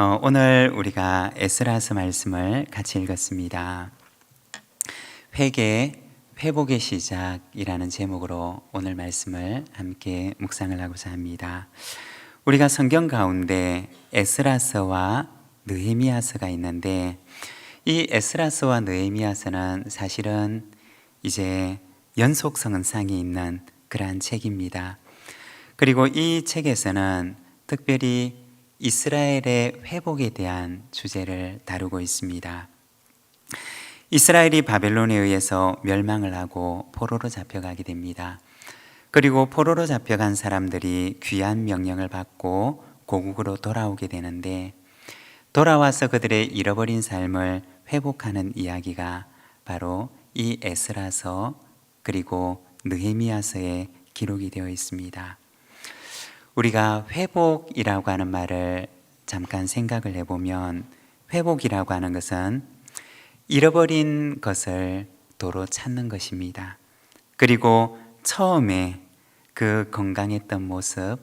오늘 우리가 에스라서 말씀을 같이 읽었습니다. 회복의 시작이라는 제목으로 오늘 말씀을 함께 묵상을 하고자 합니다. 우리가 성경 가운데 에스라서와 느헤미야서가 있는데, 이 에스라서와 느헤미야서는 사실은 이제 연속성상이 있는 그러한 책입니다. 그리고 이 책에서는 특별히 이스라엘의 회복에 대한 주제를 다루고 있습니다. 이스라엘이 바벨론에 의해서 멸망을 하고 포로로 잡혀가게 됩니다. 그리고 포로로 잡혀간 사람들이 귀한 명령을 받고 고국으로 돌아오게 되는데, 돌아와서 그들의 잃어버린 삶을 회복하는 이야기가 바로 이 에스라서 그리고 느헤미야서에 기록이 되어 있습니다. 우리가 회복이라고 하는 말을 잠깐 생각을 해보면, 회복이라고 하는 것은 잃어버린 것을 도로 찾는 것입니다. 그리고 처음에 그 건강했던 모습,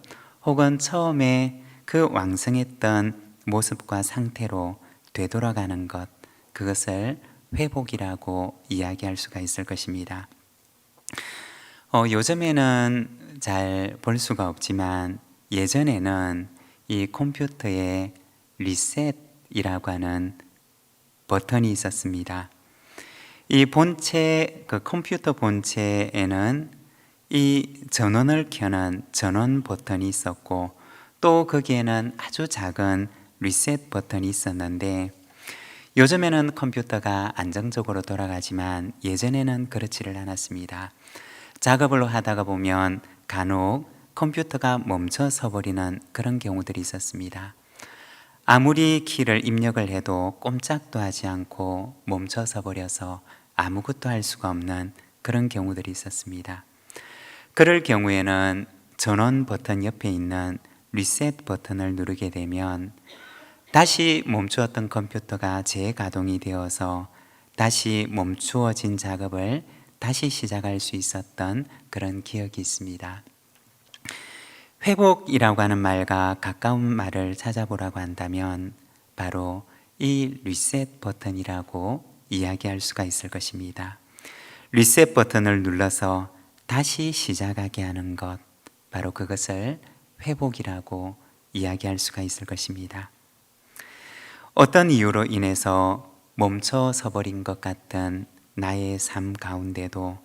혹은 처음에 그 왕성했던 모습과 상태로 되돌아가는 것, 그것을 회복이라고 이야기할 수가 있을 것입니다. 요즘에는 잘 볼 수가 없지만, 예전에는 이 컴퓨터에 리셋이라고 하는 버튼이 있었습니다. 이 본체, 그 컴퓨터 본체에는 이 전원을 켜는 전원 버튼이 있었고, 또 거기에는 아주 작은 리셋 버튼이 있었는데, 요즘에는 컴퓨터가 안정적으로 돌아가지만 예전에는 그렇지를 않았습니다. 작업을 하다가 보면 간혹 컴퓨터가 멈춰서 버리는 그런 경우들이 있었습니다. 아무리 키를 입력을 해도 꼼짝도 하지 않고 멈춰서 버려서 아무것도 할 수가 없는 그런 경우들이 있었습니다. 그럴 경우에는 전원 버튼 옆에 있는 리셋 버튼을 누르게 되면 다시 멈추었던 컴퓨터가 재가동이 되어서 다시 멈추어진 작업을 다시 시작할 수 있었던 그런 기억이 있습니다. 회복이라고 하는 말과 가까운 말을 찾아보라고 한다면 바로 이 리셋 버튼이라고 이야기할 수가 있을 것입니다. 리셋 버튼을 눌러서 다시 시작하게 하는 것, 바로 그것을 회복이라고 이야기할 수가 있을 것입니다. 어떤 이유로 인해서 멈춰서 버린 것 같은 나의 삶 가운데도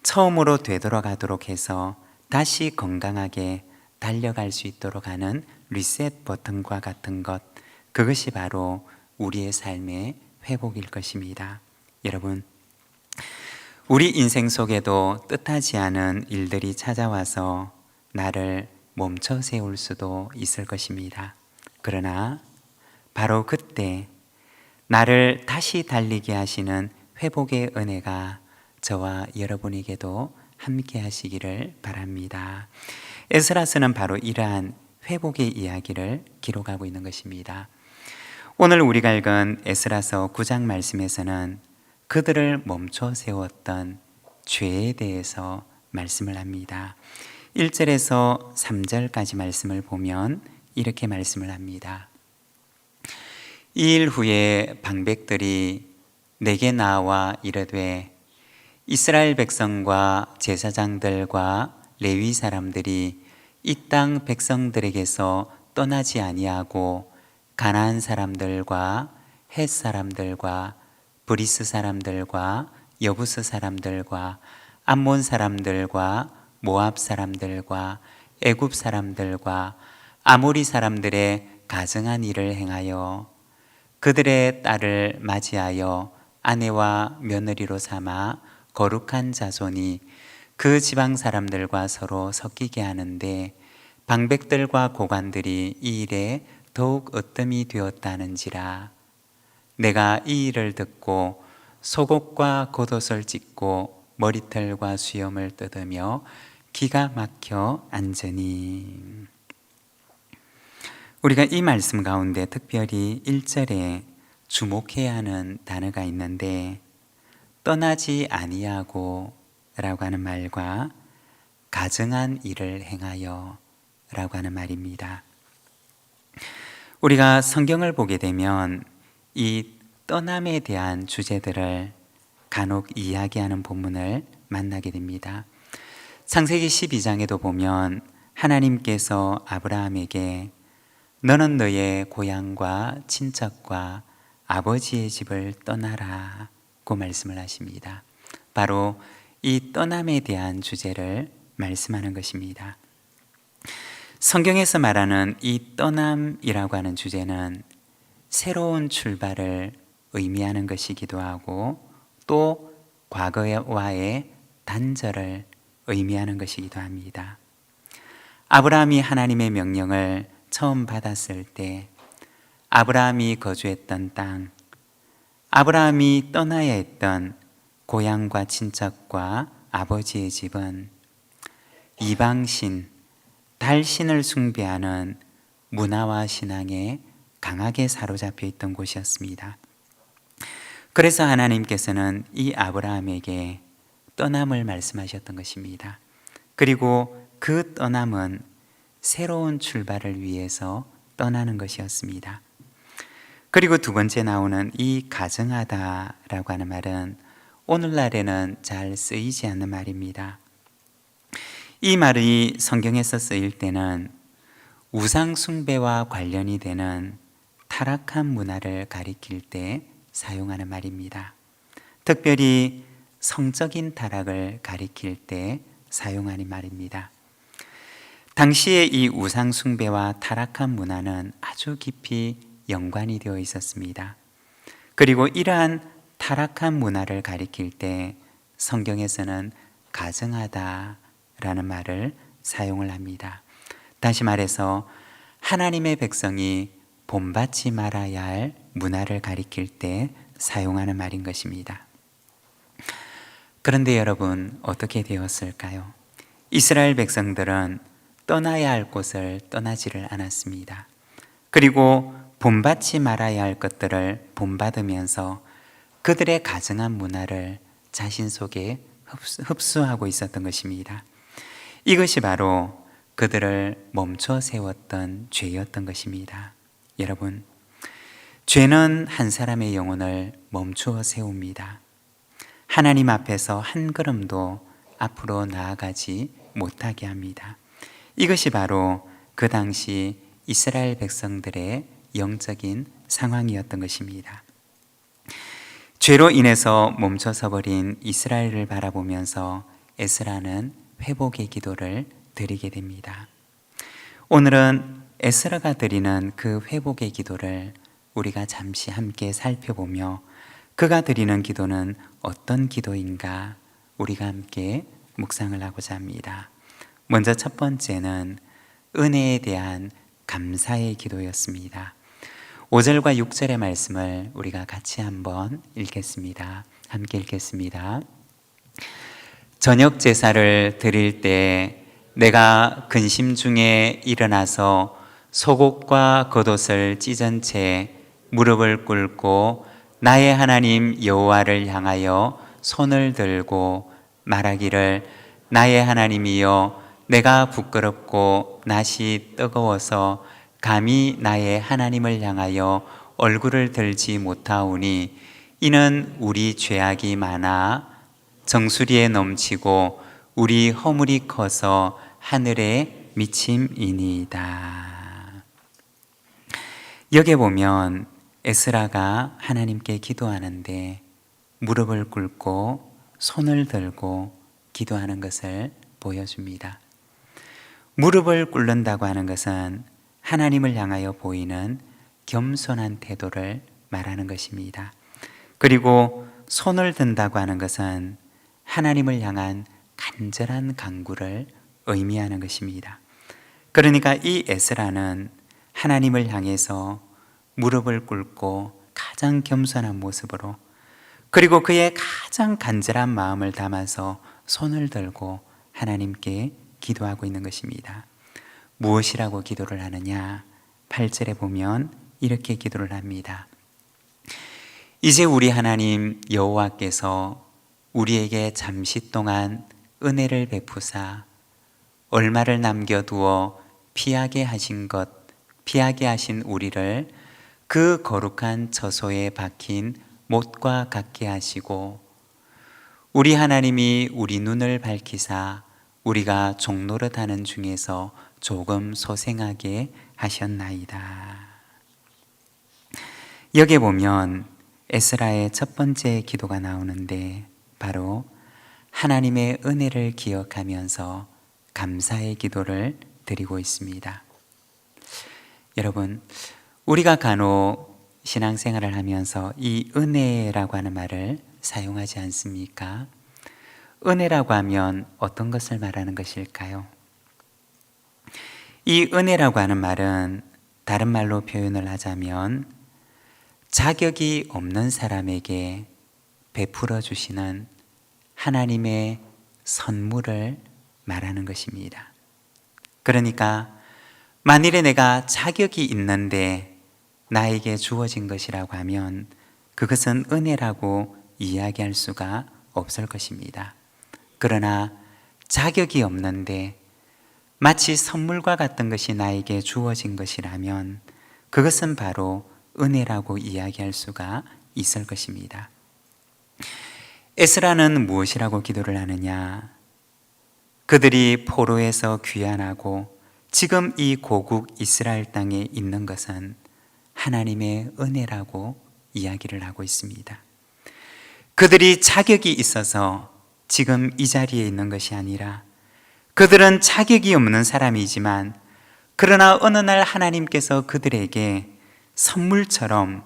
처음으로 되돌아가도록 해서 다시 건강하게 달려갈 수 있도록 하는 리셋 버튼과 같은 것, 그것이 바로 우리의 삶의 회복일 것입니다. 여러분, 우리 인생 속에도 뜻하지 않은 일들이 찾아와서 나를 멈춰 세울 수도 있을 것입니다. 그러나 바로 그때 나를 다시 달리게 하시는 회복의 은혜가 저와 여러분에게도 함께 하시기를 바랍니다. 에스라서는 바로 이러한 회복의 이야기를 기록하고 있는 것입니다. 오늘 우리가 읽은 에스라서 9장 말씀에서는 그들을 멈춰 세웠던 죄에 대해서 말씀을 합니다. 1절에서 3절까지 말씀을 보면 이렇게 말씀을 합니다. 이 일 후에 방백들이 내게 나와 이르되, 이스라엘 백성과 제사장들과 레위 사람들이 이 땅 백성들에게서 떠나지 아니하고 가나안 사람들과 헷 사람들과 브리스 사람들과 여부스 사람들과 암몬 사람들과 모압 사람들과 애굽 사람들과 아모리 사람들의 가증한 일을 행하여 그들의 딸을 맞이하여 아내와 며느리로 삼아 거룩한 자손이 그 지방 사람들과 서로 섞이게 하는데, 방백들과 고관들이 이 일에 더욱 으뜸이 되었다는지라. 내가 이 일을 듣고 속옷과 겉옷을 찢고 머리털과 수염을 뜯으며 기가 막혀 앉으니. 우리가 이 말씀 가운데 특별히 1절에 주목해야 하는 단어가 있는데, 떠나지 아니하고 라고 하는 말과 가증한 일을 행하여 라고 하는 말입니다. 우리가 성경을 보게 되면 이 떠남에 대한 주제들을 간혹 이야기하는 본문을 만나게 됩니다. 창세기 12장에도 보면 하나님께서 아브라함에게 너는 너의 고향과 친척과 아버지의 집을 떠나라고 말씀을 하십니다. 바로 이 떠남에 대한 주제를 말씀하는 것입니다. 성경에서 말하는 이 떠남이라고 하는 주제는 새로운 출발을 의미하는 것이기도 하고 또 과거와의 단절을 의미하는 것이기도 합니다. 아브라함이 하나님의 명령을 처음 받았을 때 아브라함이 거주했던 땅, 아브라함이 떠나야 했던 고향과 친척과 아버지의 집은 이방신, 달신을 숭배하는 문화와 신앙에 강하게 사로잡혀 있던 곳이었습니다. 그래서 하나님께서는 이 아브라함에게 떠남을 말씀하셨던 것입니다. 그리고 그 떠남은 새로운 출발을 위해서 떠나는 것이었습니다. 그리고 두 번째 나오는 이 가증하다라고 하는 말은 오늘날에는 잘 쓰이지 않는 말입니다. 이 말이 성경에서 쓰일 때는 우상 숭배와 관련이 되는 타락한 문화를 가리킬 때 사용하는 말입니다. 특별히 성적인 타락을 가리킬 때 사용하는 말입니다. 당시에 이 우상 숭배와 타락한 문화는 아주 깊이 연관이 되어 있었습니다. 그리고 이러한 타락한 문화를 가리킬 때 성경에서는 가증하다라는 말을 사용을 합니다. 다시 말해서 하나님의 백성이 본받지 말아야 할 문화를 가리킬 때 사용하는 말인 것입니다. 그런데 여러분, 어떻게 되었을까요? 이스라엘 백성들은 떠나야 할 곳을 떠나지를 않았습니다. 그리고 본받지 말아야 할 것들을 본받으면서 그들의 가증한 문화를 자신 속에 흡수하고 있었던 것입니다. 이것이 바로 그들을 멈춰 세웠던 죄였던 것입니다. 여러분, 죄는 한 사람의 영혼을 멈추어 세웁니다. 하나님 앞에서 한 걸음도 앞으로 나아가지 못하게 합니다. 이것이 바로 그 당시 이스라엘 백성들의 영적인 상황이었던 것입니다. 죄로 인해서 멈춰서 버린 이스라엘을 바라보면서 에스라는 회복의 기도를 드리게 됩니다. 오늘은 에스라가 드리는 그 회복의 기도를 우리가 잠시 함께 살펴보며 그가 드리는 기도는 어떤 기도인가 우리가 함께 묵상을 하고자 합니다. 먼저 첫 번째는 은혜에 대한 감사의 기도였습니다. 5절과 6절의 말씀을 우리가 같이 한번 읽겠습니다. 함께 읽겠습니다. 저녁 제사를 드릴 때 내가 근심 중에 일어나서 속옷과 겉옷을 찢은 채 무릎을 꿇고 나의 하나님 여호와를 향하여 손을 들고 말하기를 나의 하나님이여 내가 부끄럽고 낯이 뜨거워서 감히 나의 하나님을 향하여 얼굴을 들지 못하오니 이는 우리 죄악이 많아 정수리에 넘치고 우리 허물이 커서 하늘에 미침이니이다. 여기에 보면 에스라가 하나님께 기도하는데 무릎을 꿇고 손을 들고 기도하는 것을 보여줍니다. 무릎을 꿇는다고 하는 것은 하나님을 향하여 보이는 겸손한 태도를 말하는 것입니다. 그리고 손을 든다고 하는 것은 하나님을 향한 간절한 간구를 의미하는 것입니다. 그러니까 이 에스라는 하나님을 향해서 무릎을 꿇고 가장 겸손한 모습으로 그리고 그의 가장 간절한 마음을 담아서 손을 들고 하나님께 기도하고 있는 것입니다. 무엇이라고 기도를 하느냐? 8절에 보면 이렇게 기도를 합니다. 이제 우리 하나님 여호와께서 우리에게 잠시 동안 은혜를 베푸사 얼마를 남겨두어 피하게 하신 것 피하게 하신 우리를 그 거룩한 처소에 박힌 못과 같게 하시고 우리 하나님이 우리 눈을 밝히사 우리가 종노릇하는 중에서 조금 소생하게 하셨나이다. 여기 보면 에스라의 첫 번째 기도가 나오는데 바로 하나님의 은혜를 기억하면서 감사의 기도를 드리고 있습니다. 여러분, 우리가 간혹 신앙생활을 하면서 이 은혜라고 하는 말을 사용하지 않습니까? 은혜라고 하면 어떤 것을 말하는 것일까요? 이 은혜라고 하는 말은 다른 말로 표현을 하자면 자격이 없는 사람에게 베풀어 주시는 하나님의 선물을 말하는 것입니다. 그러니까 만일에 내가 자격이 있는데 나에게 주어진 것이라고 하면 그것은 은혜라고 이야기할 수가 없을 것입니다. 그러나 자격이 없는데 마치 선물과 같은 것이 나에게 주어진 것이라면 그것은 바로 은혜라고 이야기할 수가 있을 것입니다. 에스라는 무엇이라고 기도를 하느냐? 그들이 포로에서 귀환하고 지금 이 고국 이스라엘 땅에 있는 것은 하나님의 은혜라고 이야기를 하고 있습니다. 그들이 자격이 있어서 지금 이 자리에 있는 것이 아니라 그들은 자격이 없는 사람이지만 그러나 어느 날 하나님께서 그들에게 선물처럼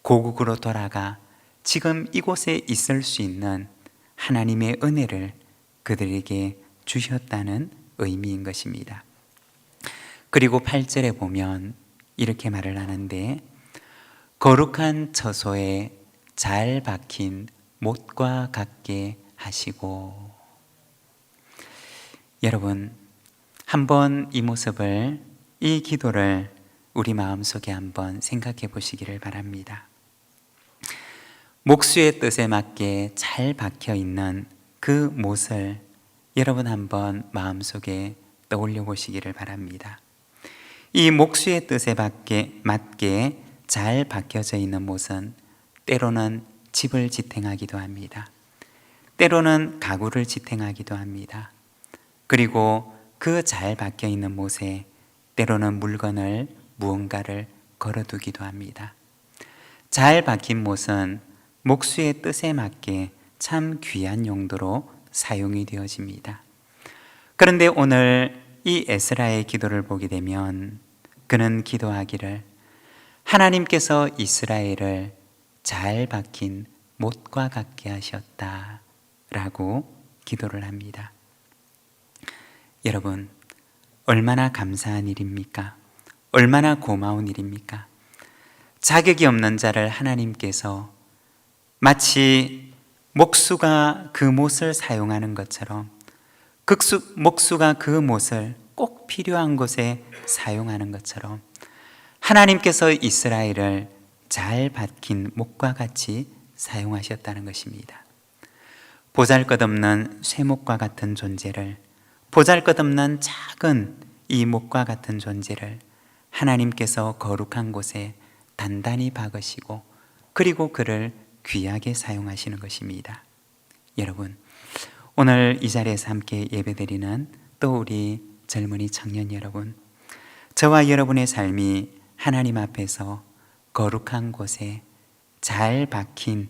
고국으로 돌아가 지금 이곳에 있을 수 있는 하나님의 은혜를 그들에게 주셨다는 의미인 것입니다. 그리고 8절에 보면 이렇게 말을 하는데 거룩한 처소에 잘 박힌 못과 같게 하시고 여러분 한번 이 모습을 이 기도를 우리 마음속에 한번 생각해 보시기를 바랍니다. 목수의 뜻에 맞게 잘 박혀 있는 그 못을 여러분 한번 마음속에 떠올려 보시기를 바랍니다. 이 목수의 뜻에 맞게 잘 박혀져 있는 못은 때로는 집을 지탱하기도 합니다. 때로는 가구를 지탱하기도 합니다. 그리고 그 잘 박혀 있는 못에 때로는 물건을 무언가를 걸어두기도 합니다. 잘 박힌 못은 목수의 뜻에 맞게 참 귀한 용도로 사용이 되어집니다. 그런데 오늘 이 에스라의 기도를 보게 되면 그는 기도하기를 하나님께서 이스라엘을 잘 박힌 못과 같게 하셨다 라고 기도를 합니다. 여러분, 얼마나 감사한 일입니까? 얼마나 고마운 일입니까? 자격이 없는 자를 하나님께서 마치 목수가 그 못을 사용하는 것처럼 목수가 그 못을 꼭 필요한 곳에 사용하는 것처럼 하나님께서 이스라엘을 잘 박힌 못과 같이 사용하셨다는 것입니다. 보잘것없는 쇠목과 같은 존재를 보잘것없는 작은 이 못과 같은 존재를 하나님께서 거룩한 곳에 단단히 박으시고 그리고 그를 귀하게 사용하시는 것입니다. 여러분, 오늘 이 자리에서 함께 예배드리는 또 우리 젊은이 청년 여러분, 저와 여러분의 삶이 하나님 앞에서 거룩한 곳에 잘 박힌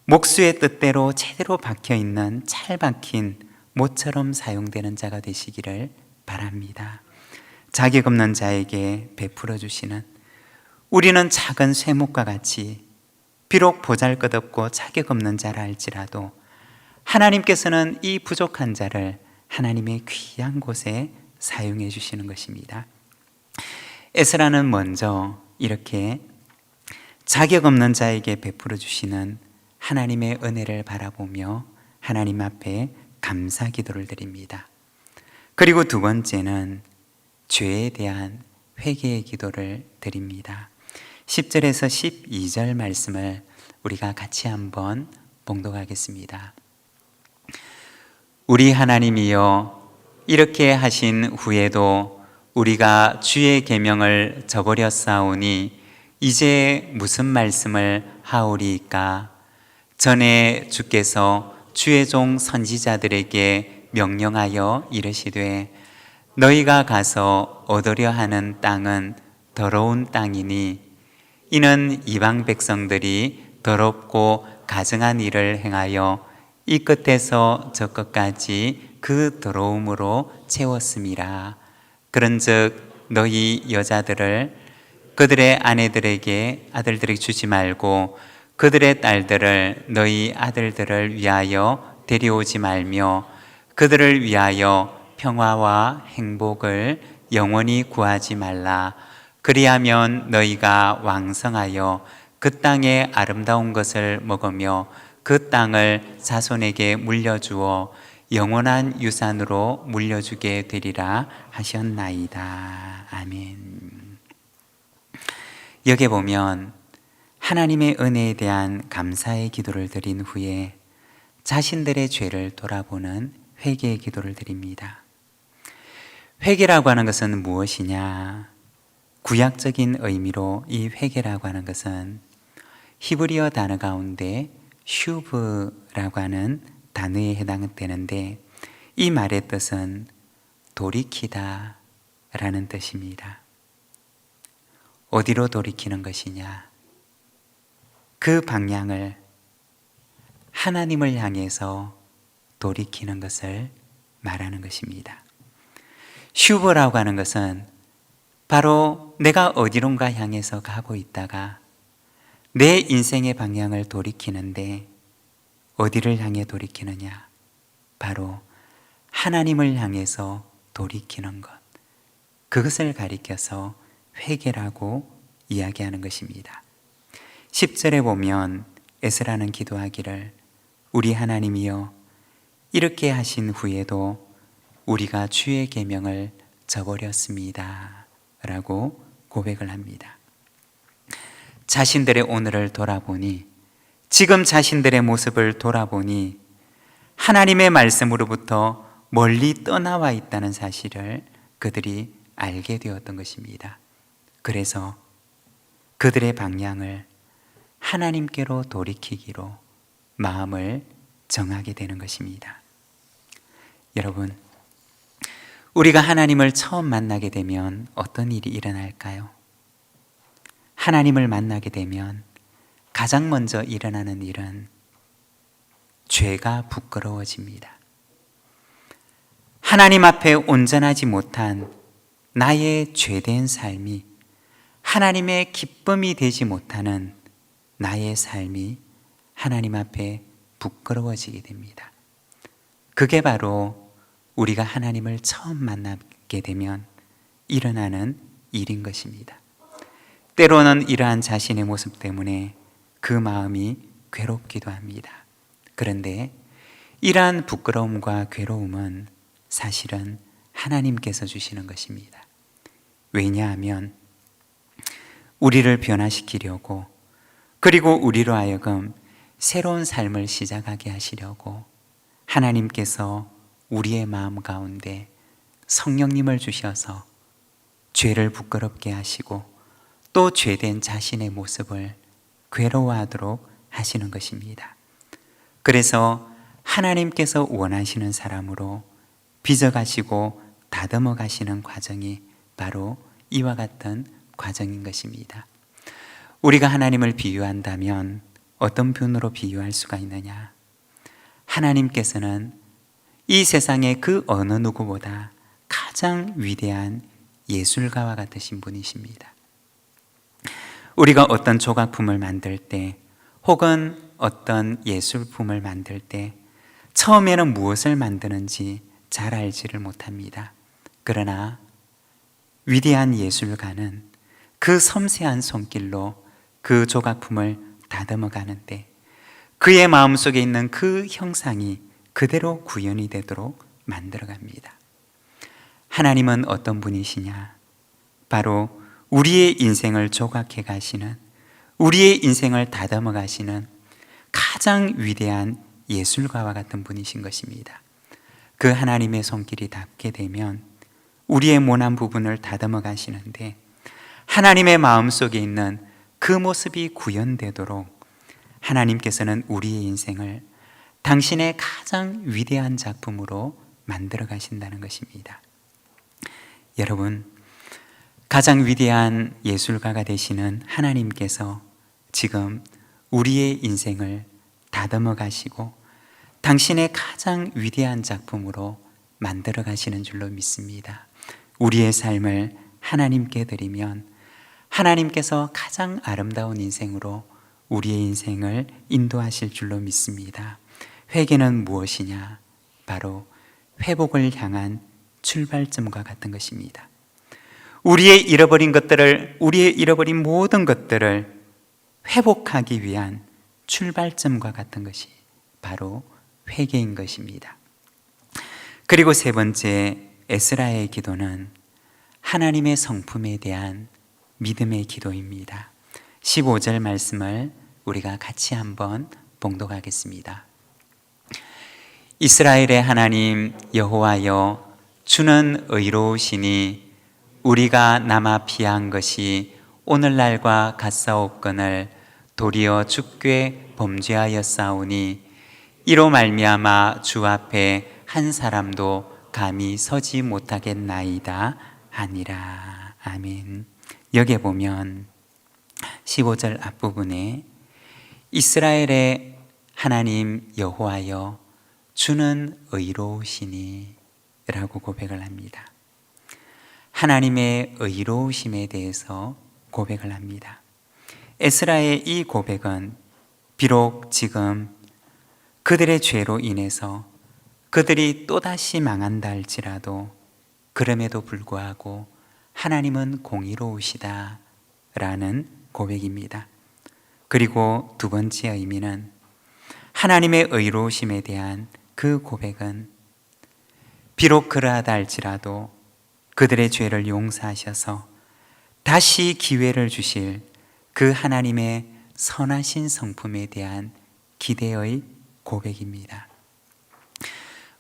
목수의 뜻대로 제대로 박혀있는 잘 박힌 못처럼 사용되는 자가 되시기를 바랍니다. 자격 없는 자에게 베풀어 주시는 우리는 작은 쇠목과 같이 비록 보잘것없고 자격 없는 자라 할지라도 하나님께서는 이 부족한 자를 하나님의 귀한 곳에 사용해 주시는 것입니다. 에스라는 먼저 이렇게 자격 없는 자에게 베풀어 주시는 하나님의 은혜를 바라보며 하나님 앞에 감사 기도를 드립니다. 그리고 두 번째는 죄에 대한 회개의 기도를 드립니다. 10절에서 12절 말씀을 우리가 같이 한번 봉독하겠습니다. 우리 하나님이여, 이렇게 하신 후에도 우리가 주의 계명을 저버렸사오니 이제 무슨 말씀을 하오리이까? 전에 주께서 주의 종 선지자들에게 명령하여 이르시되 너희가 가서 얻으려 하는 땅은 더러운 땅이니 이는 이방 백성들이 더럽고 가증한 일을 행하여 이 끝에서 저 끝까지 그 더러움으로 채웠음이라. 그런즉 너희 여자들을 그들의 아들들에게 주지 말고 그들의 딸들을 너희 아들들을 위하여 데려오지 말며 그들을 위하여 평화와 행복을 영원히 구하지 말라. 그리하면 너희가 왕성하여 그 땅의 아름다운 것을 먹으며 그 땅을 자손에게 물려주어 영원한 유산으로 물려주게 되리라 하셨나이다. 아멘. 여기 보면 하나님의 은혜에 대한 감사의 기도를 드린 후에 자신들의 죄를 돌아보는 회개의 기도를 드립니다. 회개라고 하는 것은 무엇이냐? 구약적인 의미로 이 회개라고 하는 것은 히브리어 단어 가운데 슈브라고 하는 단어에 해당되는데 이 말의 뜻은 돌이키다 라는 뜻입니다. 어디로 돌이키는 것이냐? 그 방향을 하나님을 향해서 돌이키는 것을 말하는 것입니다. 슈브라고 하는 것은 바로 내가 어디론가 향해서 가고 있다가 내 인생의 방향을 돌이키는데 어디를 향해 돌이키느냐? 바로 하나님을 향해서 돌이키는 것. 그것을 가리켜서 회개라고 이야기하는 것입니다. 10절에 보면 에스라는 기도하기를 우리 하나님이여 이렇게 하신 후에도 우리가 주의 계명을 저버렸습니다 라고 고백을 합니다. 자신들의 오늘을 돌아보니 지금 자신들의 모습을 돌아보니 하나님의 말씀으로부터 멀리 떠나와 있다는 사실을 그들이 알게 되었던 것입니다. 그래서 그들의 방향을 하나님께로 돌이키기로 마음을 정하게 되는 것입니다. 여러분, 우리가 하나님을 처음 만나게 되면 어떤 일이 일어날까요? 하나님을 만나게 되면 가장 먼저 일어나는 일은 죄가 부끄러워집니다. 하나님 앞에 온전하지 못한 나의 죄된 삶이 하나님의 기쁨이 되지 못하는 나의 삶이 하나님 앞에 부끄러워지게 됩니다. 그게 바로 우리가 하나님을 처음 만나게 되면 일어나는 일인 것입니다. 때로는 이러한 자신의 모습 때문에 그 마음이 괴롭기도 합니다. 그런데 이러한 부끄러움과 괴로움은 사실은 하나님께서 주시는 것입니다. 왜냐하면 우리를 변화시키려고 그리고 우리로 하여금 새로운 삶을 시작하게 하시려고 하나님께서 우리의 마음 가운데 성령님을 주셔서 죄를 부끄럽게 하시고 또 죄된 자신의 모습을 괴로워하도록 하시는 것입니다. 그래서 하나님께서 원하시는 사람으로 빚어가시고 다듬어 가시는 과정이 바로 이와 같은 과정인 것입니다. 우리가 하나님을 비유한다면 어떤 분으로 비유할 수가 있느냐? 하나님께서는 이 세상의 그 어느 누구보다 가장 위대한 예술가와 같으신 분이십니다. 우리가 어떤 조각품을 만들 때 혹은 어떤 예술품을 만들 때 처음에는 무엇을 만드는지 잘 알지를 못합니다. 그러나 위대한 예술가는 그 섬세한 손길로 그 조각품을 다듬어 가는데 그의 마음속에 있는 그 형상이 그대로 구현이 되도록 만들어 갑니다. 하나님은 어떤 분이시냐? 바로 우리의 인생을 조각해 가시는, 우리의 인생을 다듬어 가시는 가장 위대한 예술가와 같은 분이신 것입니다. 그 하나님의 손길이 닿게 되면 우리의 모난 부분을 다듬어 가시는데 하나님의 마음속에 있는 그 모습이 구현되도록 하나님께서는 우리의 인생을 당신의 가장 위대한 작품으로 만들어 가신다는 것입니다. 여러분, 가장 위대한 예술가가 되시는 하나님께서 지금 우리의 인생을 다듬어 가시고 당신의 가장 위대한 작품으로 만들어 가시는 줄로 믿습니다. 우리의 삶을 하나님께 드리면 하나님께서 가장 아름다운 인생으로 우리의 인생을 인도하실 줄로 믿습니다. 회개는 무엇이냐? 바로 회복을 향한 출발점과 같은 것입니다. 우리의 잃어버린 모든 것들을 회복하기 위한 출발점과 같은 것이 바로 회개인 것입니다. 그리고 세 번째, 에스라의 기도는 하나님의 성품에 대한 믿음의 기도입니다. 15절 말씀을 우리가 같이 한번 봉독하겠습니다. 이스라엘의 하나님 여호와여, 주는 의로우시니 우리가 남아 피한 것이 오늘날과 같사옵거늘 도리어 주께 범죄하였사오니 이로 말미암아 주 앞에 한 사람도 감히 서지 못하겠나이다 하니라. 아멘. 여기에 보면 15절 앞부분에 이스라엘의 하나님 여호와여, 주는 의로우시니 라고 고백을 합니다. 하나님의 의로우심에 대해서 고백을 합니다. 에스라의 이 고백은 비록 지금 그들의 죄로 인해서 그들이 또다시 망한다 할지라도 그럼에도 불구하고 하나님은 공의로우시다 라는 고백입니다. 그리고 두 번째 의미는 하나님의 의로우심에 대한 그 고백은 비록 그러하다 할지라도 그들의 죄를 용서하셔서 다시 기회를 주실 그 하나님의 선하신 성품에 대한 기대의 고백입니다.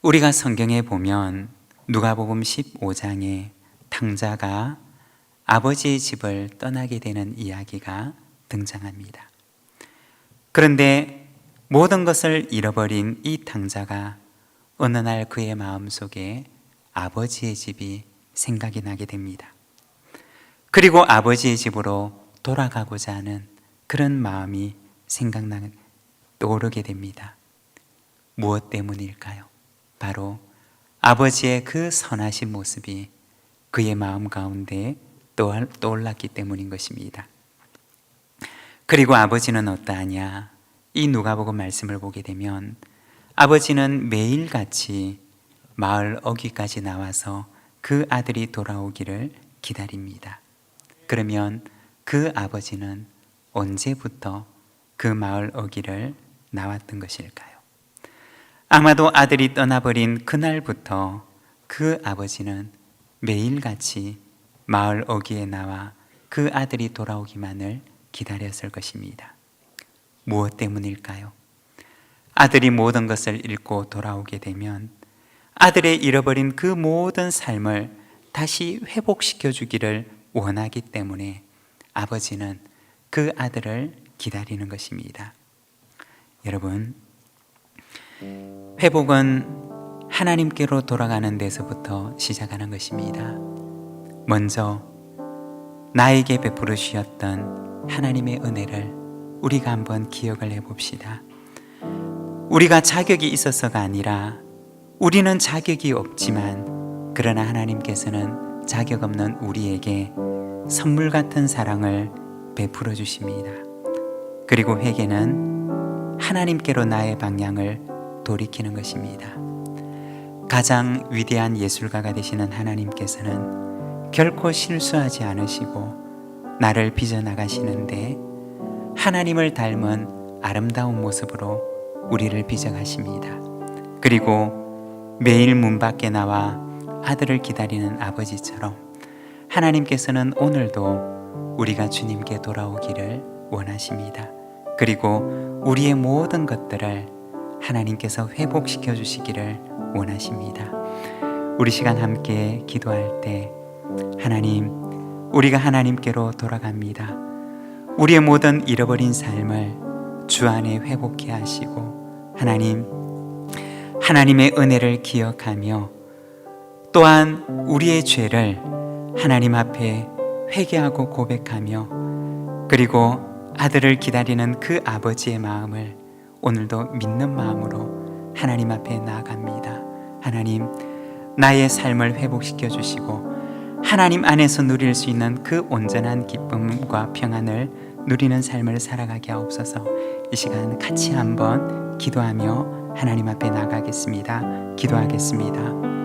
우리가 성경에 보면 누가복음 15장에 탕자가 아버지의 집을 떠나게 되는 이야기가 등장합니다. 그런데 모든 것을 잃어버린 이 탕자가 어느 날 그의 마음속에 아버지의 집이 생각이 나게 됩니다. 그리고 아버지의 집으로 돌아가고자 하는 그런 마음이 떠오르게 됩니다. 무엇 때문일까요? 바로 아버지의 그 선하신 모습이 그의 마음 가운데 떠올랐기 때문인 것입니다. 그리고 아버지는 어떠하냐? 이 누가복음 말씀을 보게 되면 아버지는 매일같이 마을 어귀까지 나와서 그 아들이 돌아오기를 기다립니다. 그러면 그 아버지는 언제부터 그 마을 어귀를 나왔던 것일까요? 아마도 아들이 떠나버린 그날부터 그 아버지는 매일같이 마을 어귀에 나와 그 아들이 돌아오기만을 기다렸을 것입니다. 무엇 때문일까요? 아들이 모든 것을 잃고 돌아오게 되면 아들의 잃어버린 그 모든 삶을 다시 회복시켜 주기를 원하기 때문에 아버지는 그 아들을 기다리는 것입니다. 여러분, 회복은 하나님께로 돌아가는 데서부터 시작하는 것입니다. 먼저 나에게 베풀어 주셨던 하나님의 은혜를 우리가 한번 기억을 해봅시다. 우리가 자격이 있어서가 아니라 우리는 자격이 없지만 그러나 하나님께서는 자격 없는 우리에게 선물 같은 사랑을 베풀어 주십니다. 그리고 회개는 하나님께로 나의 방향을 돌이키는 것입니다. 가장 위대한 예술가가 되시는 하나님께서는 결코 실수하지 않으시고 나를 빚어나가시는데 하나님을 닮은 아름다운 모습으로 우리를 빚어가십니다. 그리고 매일 문 밖에 나와 아들을 기다리는 아버지처럼 하나님께서는 오늘도 우리가 주님께 돌아오기를 원하십니다. 그리고 우리의 모든 것들을 하나님께서 회복시켜 주시기를 원하십니다. 우리 시간 함께 기도할 때 하나님, 우리가 하나님께로 돌아갑니다. 우리의 모든 잃어버린 삶을 주 안에 회복해 하시고 하나님, 하나님의 은혜를 기억하며 또한 우리의 죄를 하나님 앞에 회개하고 고백하며 그리고 아들을 기다리는 그 아버지의 마음을 오늘도 믿는 마음으로 하나님 앞에 나아갑니다. 하나님, 나의 삶을 회복시켜 주시고 하나님 안에서 누릴 수 있는 그 온전한 기쁨과 평안을 누리는 삶을 살아가게 하옵소서. 이 시간 같이 한번 기도하며 하나님 앞에 나가겠습니다. 기도하겠습니다.